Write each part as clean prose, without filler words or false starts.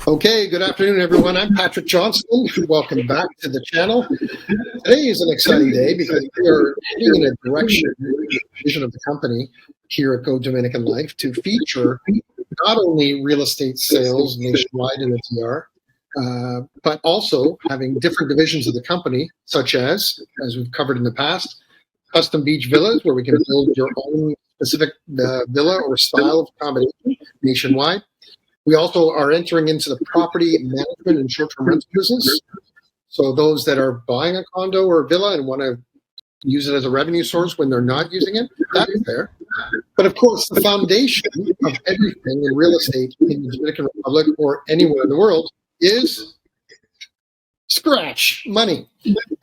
Okay, good afternoon, everyone. I'm Patrick Johnston. Welcome back to the channel. Today is an exciting day because we are heading in a direction, vision of the company here at Go Dominican Life to feature not only real estate sales nationwide in the TR, but also having different divisions of the company, such as we've covered in the past, custom beach villas, where we can build your own specific villa or style of accommodation nationwide. We also are entering into the property management and short-term rental business. So those that are buying a condo or a villa and want to use it as a revenue source when they're not using it, that's there. But of course, the foundation of everything in real estate in the Dominican Republic or anywhere in the world is scratch money.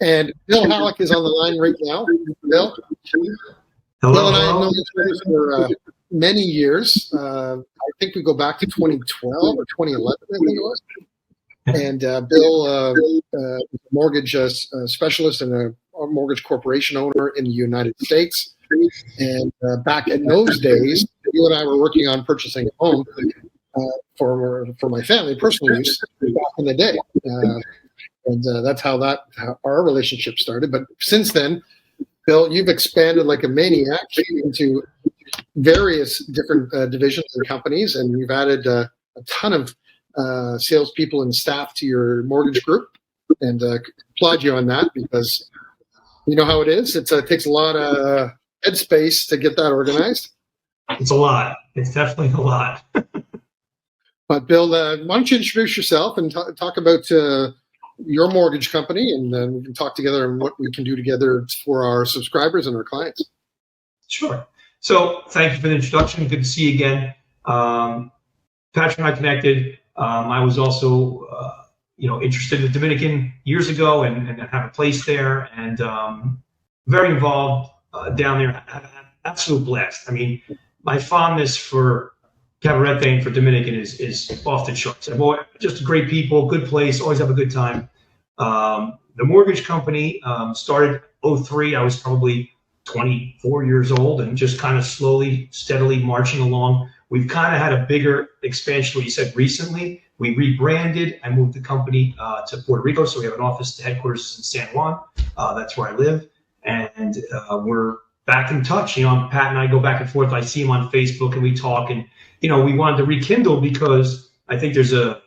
And Bill Hallick is on the line right now. Bill? Hello. Bill and I have known each other for many years. I think we go back to 2012 or 2011, I think it was. And Bill is a mortgage specialist and a mortgage corporation owner in the United States. And back in those days, you and I were working on purchasing a home for my family, personal use, back in the day. And that's how our relationship started. But since then, Bill, you've expanded like a maniac into various different divisions and companies, and you've added a ton of salespeople and staff to your mortgage group. And applaud you on that, because you know how it is. It takes a lot of headspace to get that organized. It's a lot. It's definitely a lot. But Bill, why don't you introduce yourself and talk about your mortgage company, and then we can talk together on what we can do together for our subscribers and our clients. Sure. So thank you for the introduction. Good to see you again. Patrick and I connected. I was also, interested in the Dominican years ago and have a place there, and very involved down there. Had an absolute blast. I mean, my fondness for Cabarete and for Dominican is off the charts. Just great people, good place, always have a good time. The mortgage company started 2003. I was probably 24 years old and just kind of slowly, steadily marching along. We've kind of had a bigger expansion, what you said recently. We rebranded and moved the company to Puerto Rico. So we have an office, the headquarters in San Juan. That's where I live. And we're back in touch. Pat and I go back and forth. I see him on Facebook and we talk. And, we wanted to rekindle because I think there's a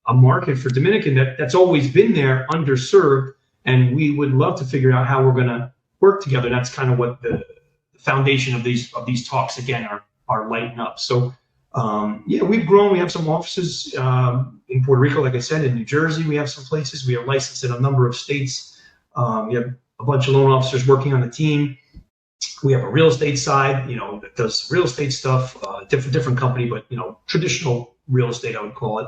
market for Dominican that's always been there, underserved. And we would love to figure out how we're going to work together. That's kind of what the foundation of these talks again are lighting up. So we've grown. We have some offices in Puerto Rico, like I said, in New Jersey. We have some places. We are licensed in a number of states. We have a bunch of loan officers working on the team. We have a real estate side, that does real estate stuff. Different company, but traditional real estate, I would call it.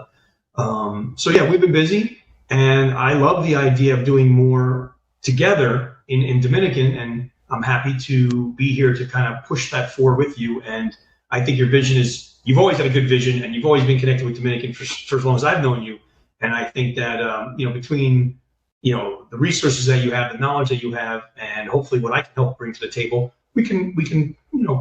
We've been busy, and I love the idea of doing more together in Dominican, and I'm happy to be here to kind of push that forward with you. And I think your vision is, you've always had a good vision, and you've always been connected with Dominican for as long as I've known you. And I think that, between, the resources that you have, the knowledge that you have, and hopefully what I can help bring to the table, we can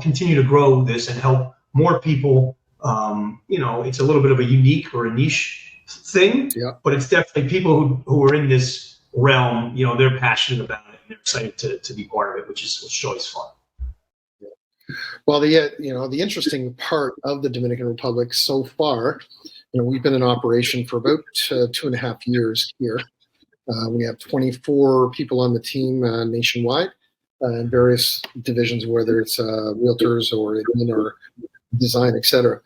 continue to grow this and help more people. It's a little bit of a unique or a niche thing, but it's definitely people who are in this realm, they're passionate about it and they're excited to be part of it, which is always fun. Well, the interesting part of the Dominican Republic so far, we've been in operation for about 2.5 years here. We have 24 people on the team nationwide in various divisions, whether it's realtors or admin or design, etc.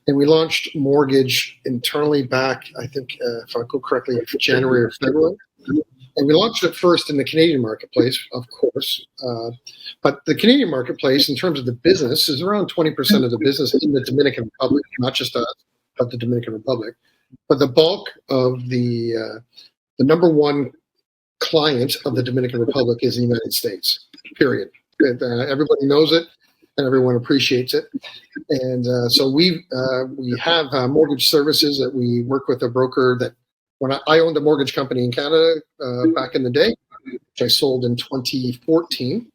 And we launched mortgage internally back, I think, if I go correctly, January or February. And we launched it first in the Canadian marketplace, of course. But the Canadian marketplace, in terms of the business, is around 20% of the business in the Dominican Republic, not just us, but the Dominican Republic. But the bulk of the number one client of the Dominican Republic is the United States, period. Everybody knows it and everyone appreciates it. And so we have mortgage services that we work with a broker that, when I owned a mortgage company in Canada back in the day, which I sold in 2014.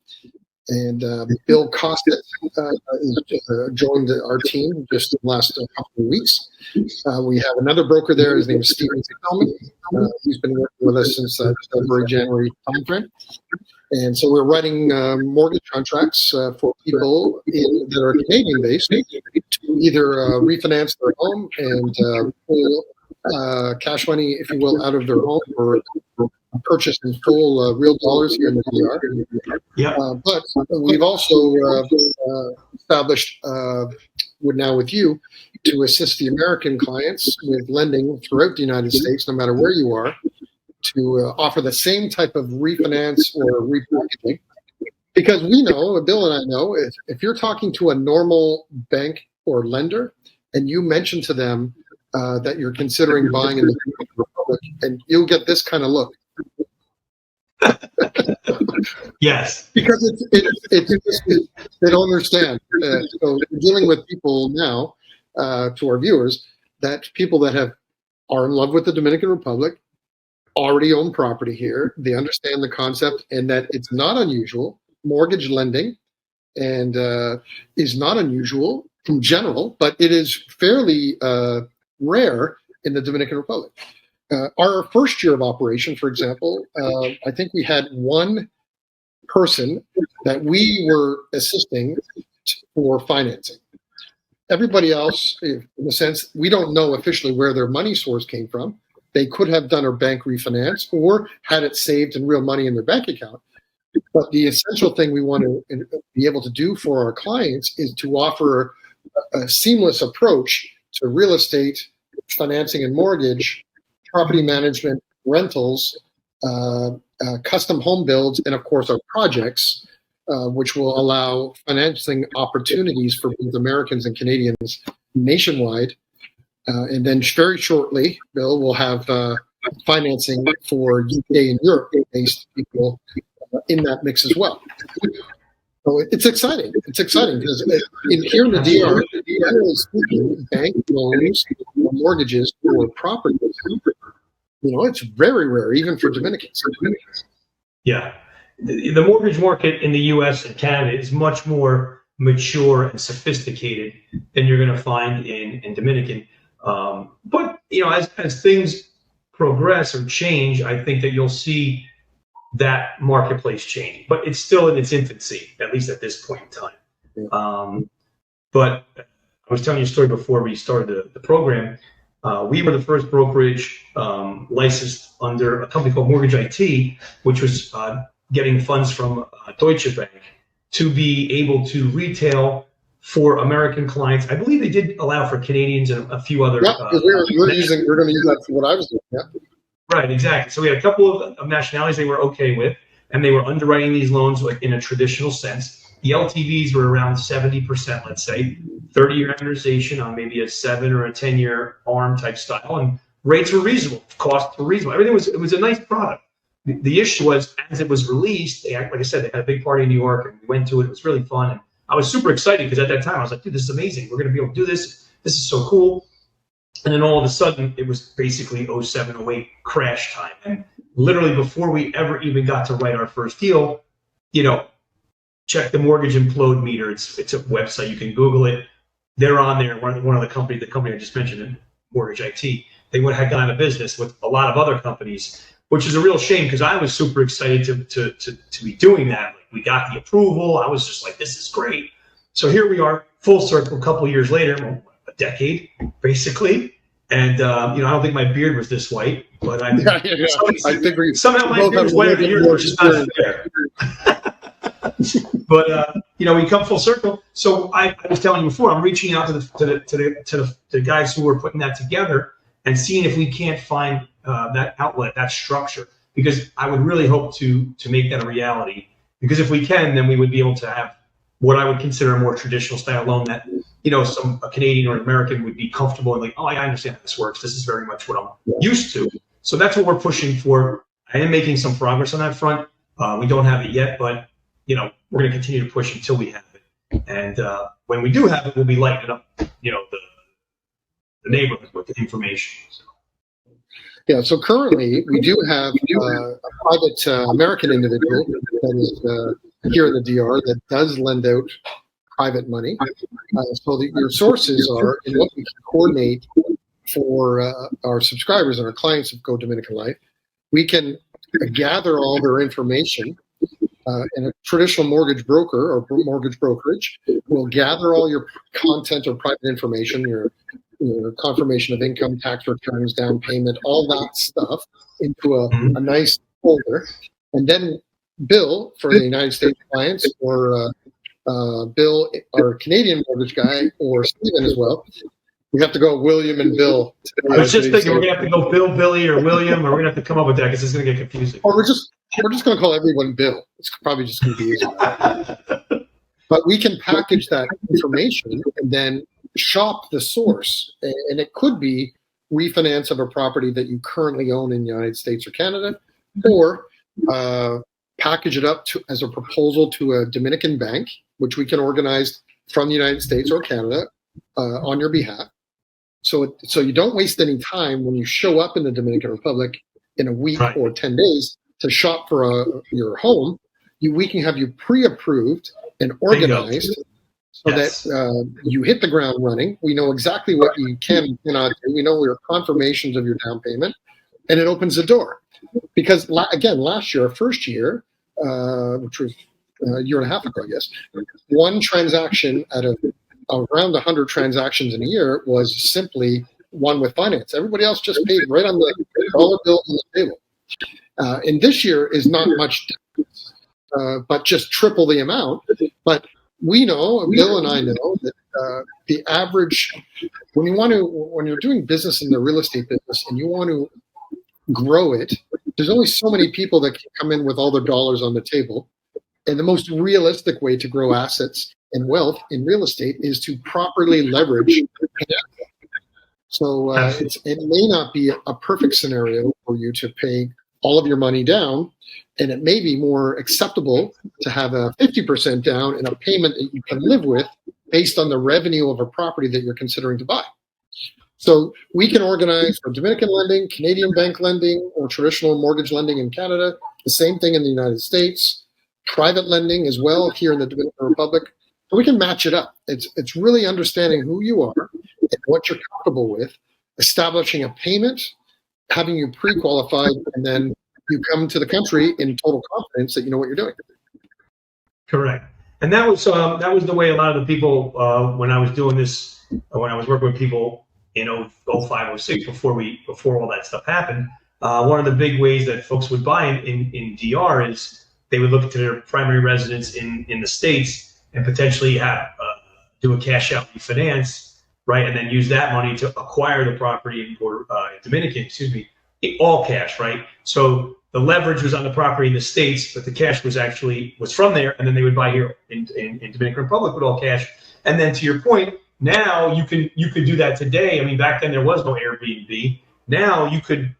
And Bill Costet joined our team just in the last couple of weeks. We have another broker there. His name is Stephen Zickelman. He's been working with us since February, January timeframe. And so we're writing mortgage contracts for people that are Canadian-based to either refinance their home and pull cash money, if you will, out of their home or purchase in full real dollars here in the DR. Yeah. But we've also established, now with you, to assist the American clients with lending throughout the United States, no matter where you are, to offer the same type of refinance or repackaging. Because we know, Bill and I know, if you're talking to a normal bank or lender and you mention to them that you're considering buying in the Dominican Republic, and you'll get this kind of look. Yes. Because they don't understand. So we're dealing with people now, to our viewers, that people that are in love with the Dominican Republic, already own property here. They understand the concept and that it's not unusual. Mortgage lending and is not unusual in general, but it is fairly rare in the Dominican Republic. Our first year of operation, for example, I think we had one person that we were assisting for financing. Everybody else, in a sense, we don't know officially where their money source came from. They could have done a bank refinance or had it saved in real money in their bank account. But the essential thing we want to be able to do for our clients is to offer a seamless approach to real estate, financing and mortgage, property management, rentals, custom home builds, and of course our projects, which will allow financing opportunities for both Americans and Canadians nationwide. And then very shortly, Bill will have financing for UK and Europe-based people in that mix as well. So it's exciting. It's exciting because here in the DR, generally speaking, bank loans or mortgages for properties, it's very rare, even for Dominicans. Yeah. The mortgage market in the U.S. and Canada is much more mature and sophisticated than you're going to find in Dominican. But as things progress or change, I think that you'll see that marketplace change. But it's still in its infancy, at least at this point in time. But I was telling you a story before we started the program. We were the first brokerage licensed under a company called Mortgage IT, which was getting funds from Deutsche Bank to be able to retail for American clients. I believe they did allow for Canadians and a few other. Yeah, we're going to use that for what I was doing. Yeah. Right, exactly. So we had a couple of nationalities they were okay with, and they were underwriting these loans like in a traditional sense. The LTVs were around 70%, let's say, 30-year amortization on maybe a 7 or a 10-year ARM type style, and rates were reasonable, costs were reasonable. Everything was a nice product. The issue was, as it was released, like I said, they had a big party in New York, and we went to it. It was really fun, and I was super excited because at that time I was like, dude, this is amazing. We're going to be able to do this. This is so cool. And then all of a sudden, it was basically 07, 08 crash time. And literally before we ever even got to write our first deal, check the mortgage implode meter. It's a website. You can Google it. They're on there. One of the company I just mentioned, Mortgage IT, they had gone out of business with a lot of other companies, which is a real shame because I was super excited to be doing that. Like, we got the approval. I was just like, this is great. So here we are, full circle, a couple of years later, a decade, basically. And, I don't think my beard was this white, but I think somehow my beard was whiter than yours, which is not fair. But, we come full circle. So I was telling you before, I'm reaching out to the guys who were putting that together and seeing if we can't find that outlet, that structure, because I would really hope to make that a reality. Because if we can, then we would be able to have what I would consider a more traditional style loan that, a Canadian or an American would be comfortable and like, oh, I understand how this works. This is very much what I'm used to. So that's what we're pushing for. I am making some progress on that front. We don't have it yet, but, we're going to continue to push until we have it. And when we do have it, we'll be lighting up, the neighborhood with the information. So. Yeah, so currently we do have a private American individual that is here in the DR that does lend out private money. So that your sources are in what we can coordinate for our subscribers and our clients of Go Dominican Life. We can gather all their information, and a traditional mortgage broker or mortgage brokerage will gather all your content or private information, your confirmation of income, tax returns, down payment, all that stuff into a nice folder, and then Bill for the United States clients, or Bill, our Canadian mortgage guy, or Stephen as well. We have to go William and Bill. I was just thinking we're gonna have to go Bill, Billy, or William, or we're gonna have to come up with that because it's gonna get confusing. Or we're just gonna call everyone Bill. It's probably just gonna be easier. But we can package that information and then shop the source, and it could be refinance of a property that you currently own in the United States or Canada, or package it up as a proposal to a Dominican bank, which we can organize from the United States or Canada on your behalf. So you don't waste any time when you show up in the Dominican Republic in a week or 10 days to shop for your home. We can have you pre-approved and organized so that you hit the ground running. We know exactly what you can and cannot do. We know your confirmations of your down payment, and it opens the door. Because, again, last year, our first year, which was a year and a half ago, I guess, one transaction out of around 100 transactions in a year was simply one with finance. Everybody else just paid right on the dollar bill on the table. And this year is not much difference, but just triple the amount. But we know, Bill and I know, that the average, when you're doing business in the real estate business and you want to grow it, there's only so many people that can come in with all their dollars on the table. And the most realistic way to grow assets and wealth in real estate is to properly leverage. So it may not be a perfect scenario for you to pay all of your money down, and it may be more acceptable to have a 50% down and a payment that you can live with based on the revenue of a property that you're considering to buy. So we can organize for Dominican lending, Canadian bank lending, or traditional mortgage lending in Canada, the same thing in the United States, private lending as well here in the Dominican Republic. So we can match it up. It's really understanding who you are and what you're comfortable with, establishing a payment, having you pre-qualified, and then you come to the country in total confidence that you know what you're doing. Correct. And that was the way a lot of the people, when I was doing this, when I was working with people in 05, 06, before all that stuff happened, one of the big ways that folks would buy in DR is they would look to their primary residence in the States and potentially do a cash out refinance, right? And then use that money to acquire the property or Dominican, all cash, right? So the leverage was on the property in the States, but the cash was from there, and then they would buy here in Dominican Republic with all cash. And then to your point, now you could do that today. I mean, back then there was no Airbnb. Now you could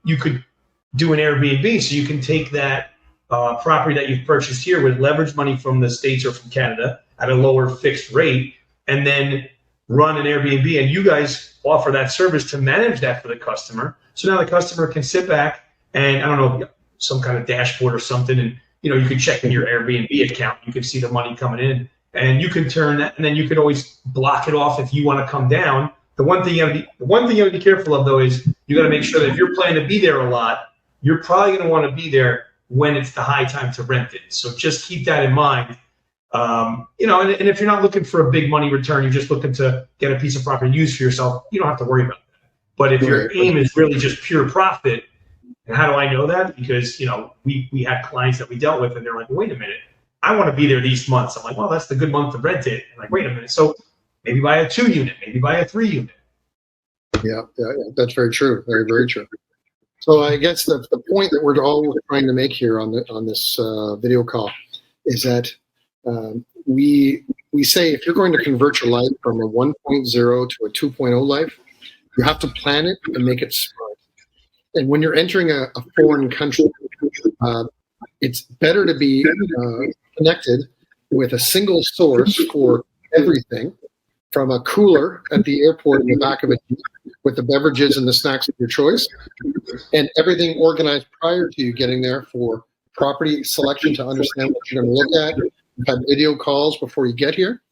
do an Airbnb, so you can take that property that you've purchased here with leverage money from the States or from Canada at a lower fixed rate, and then run an Airbnb, and you guys offer that service to manage that for the customer. So now the customer can sit back and, I don't know, some kind of dashboard or something, and you can check in your Airbnb account. You can see the money coming in, and you can turn that, and then you could always block it off if you want to come down. The one thing you have to be careful of, though, is you got to make sure that if you're planning to be there a lot, you're probably going to want to be there when it's the high time to rent it. So just keep that in mind. And if you're not looking for a big money return, you're just looking to get a piece of property used for yourself, you don't have to worry about that. But if your aim is really just pure profit, and how do I know that? Because, we had clients that we dealt with, and they're like, wait a minute, I want to be there these months. I'm like, well, that's the good month to rent it. I'm like, wait a minute. So maybe buy a 2-unit, maybe buy a 3-unit. Yeah, that's very true. Very, very true. So I guess the point that we're all trying to make here on this video call is that we say if you're going to convert your life from a 1.0 to a 2.0 life, you have to plan it and make it smart. And when you're entering a foreign country, it's better to be connected with a single source for everything, from a cooler at the airport in the back of a Jeep with the beverages and the snacks of your choice, and everything organized prior to you getting there for property selection to understand what you're going to look at, You've had video calls before you get here.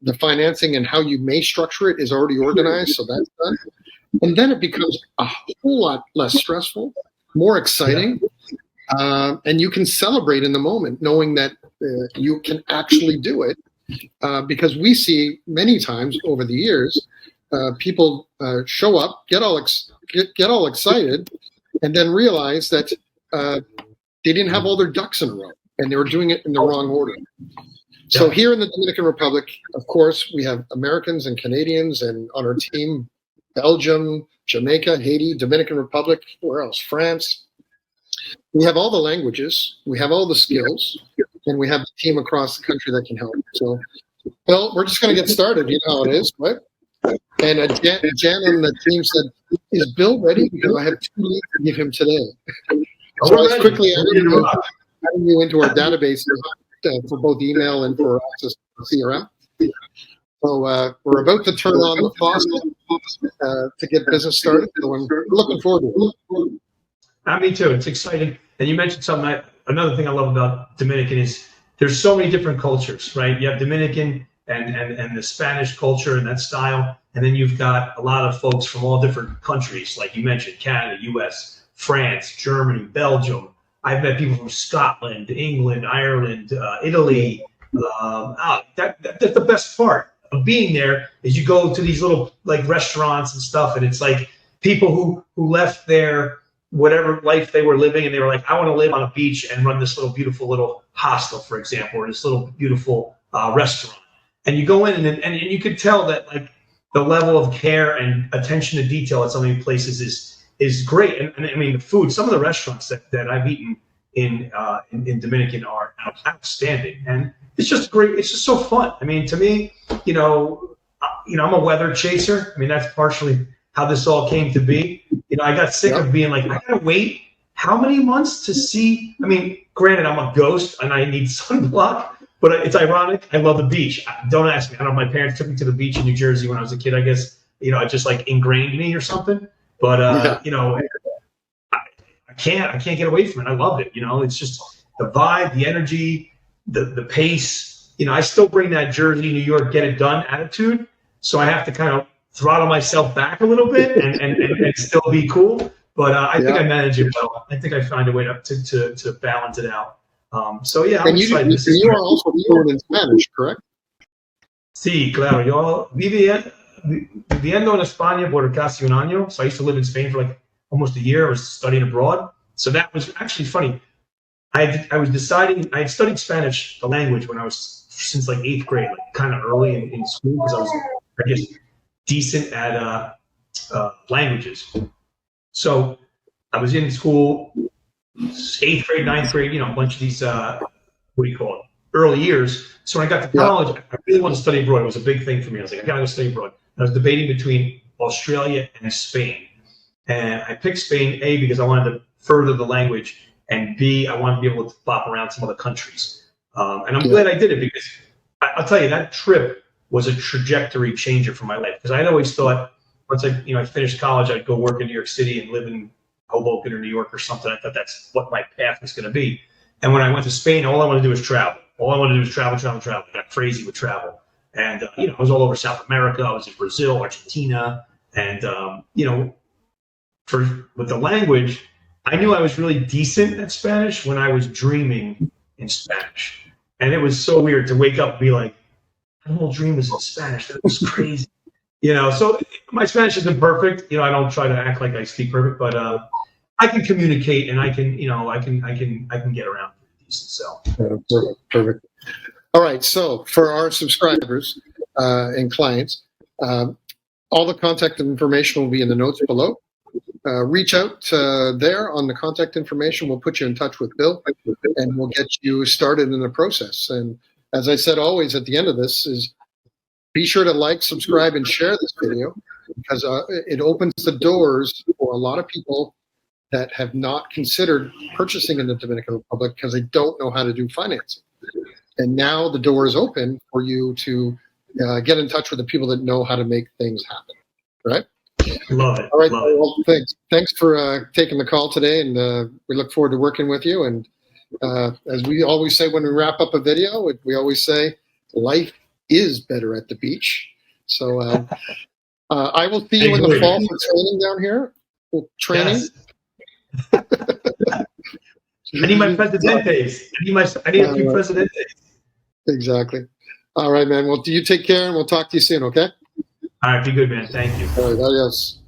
The financing and how you may structure it is already organized, so that's done. And then it becomes a whole lot less stressful, more exciting, and you can celebrate in the moment knowing that you can actually do it. Because we see many times over the years, people show up, get all excited, and then realize that they didn't have all their ducks in a row, and they were doing it in the wrong order. So here in the Dominican Republic, of course, we have Americans and Canadians, and on our team, Belgium, Jamaica, Haiti, Dominican Republic, where else? France. We have all the languages, we have all the skills, and we have a team across the country that can help. So, well, we're just going to get started. You know how it is, right? And Jan and the team said, "Is Bill ready? Because I have 2 leads to give him today." So I was quickly adding you into our database for both email and for access to CRM. So we're about to turn on the faucet to get business started. So I'm looking forward to it. Me too. It's exciting. And you mentioned something. Another thing I love about Dominican is there's so many different cultures, right? You have Dominican and the Spanish culture and that style, and then you've got a lot of folks from all different countries, like you mentioned, Canada, U.S., France, Germany, Belgium. I've met people from Scotland, England, Ireland, Italy. That's the best part of being there is you go to these little like restaurants and stuff, and it's like people who left their whatever life they were living, and they were like, I want to live on a beach and run this little beautiful little hostel, for example, or this little beautiful restaurant. And you go in and you could tell that like the level of care and attention to detail at some of these places is great. And I mean, the food, some of the restaurants that I've eaten in Dominican are outstanding. And it's just great. It's just so fun. I mean, to me, I'm a weather chaser. I mean, that's partially how this all came to be. I got sick of being like, I gotta wait how many months to see? I mean, granted, I'm a ghost and I need sunblock, but it's ironic. I love the beach. Don't ask me. I don't know. My parents took me to the beach in New Jersey when I was a kid. I guess, it just like ingrained me or something. But, I can't get away from it. I love it. It's just the vibe, the energy, the pace. I still bring that Jersey, New York, get it done attitude. So I have to kind of throttle myself back a little bit and still be cool. But I think I manage it well. I think I find a way to balance it out. So yeah, and you are also fluent in Spanish, correct? Sí, claro. Yo viviendo en España por casi un año. So I used to live in Spain for like almost a year. I was studying abroad. So that was actually funny. I had studied Spanish, the language, when I was since like 8th grade, like kind of early in school, because I was, I guess, decent at languages. So I was in school, 8th grade, 9th grade, a bunch of these, early years. So when I got to college, I really wanted to study abroad. It was a big thing for me. I was like, I gotta go study abroad. I was debating between Australia and Spain. And I picked Spain, A, because I wanted to further the language, and B, I wanted to be able to bop around some other countries. And I'm glad I did it, because I'll tell you, that trip was a trajectory changer for my life. Because I'd always thought, once I finished college, I'd go work in New York City and live in Hoboken or New York or something. I thought that's what my path was going to be. And when I went to Spain, all I wanted to do was travel. All I wanted to do was travel. I got crazy with travel. And, I was all over South America. I was in Brazil, Argentina. And, with the language, I knew I was really decent at Spanish when I was dreaming in Spanish. And it was so weird to wake up and be like, my whole dream was in Spanish. That was crazy. So my Spanish isn't perfect. I don't try to act like I speak perfect, but I can communicate, and I can get around pretty decent. So perfect. All right. So for our subscribers and clients, all the contact information will be in the notes below. Reach out there on the contact information. We'll put you in touch with Bill, and we'll get you started in the process. And as I said, always at the end of this is be sure to like, subscribe, and share this video, because it opens the doors for a lot of people that have not considered purchasing in the Dominican Republic because they don't know how to do financing. And now the door is open for you to get in touch with the people that know how to make things happen. Right? Love it. All right. Love it. Well, thanks for taking the call today, and we look forward to working with you. And as we always say when we wrap up a video, we always say life is better at the beach. So I will see you in the fall for training down here. Training. Yes. I need my presidentes. I need a few presidentes. Exactly. All right, man. Well, do you take care, and we'll talk to you soon, okay? All right, be good, man. Thank you. All right, adios.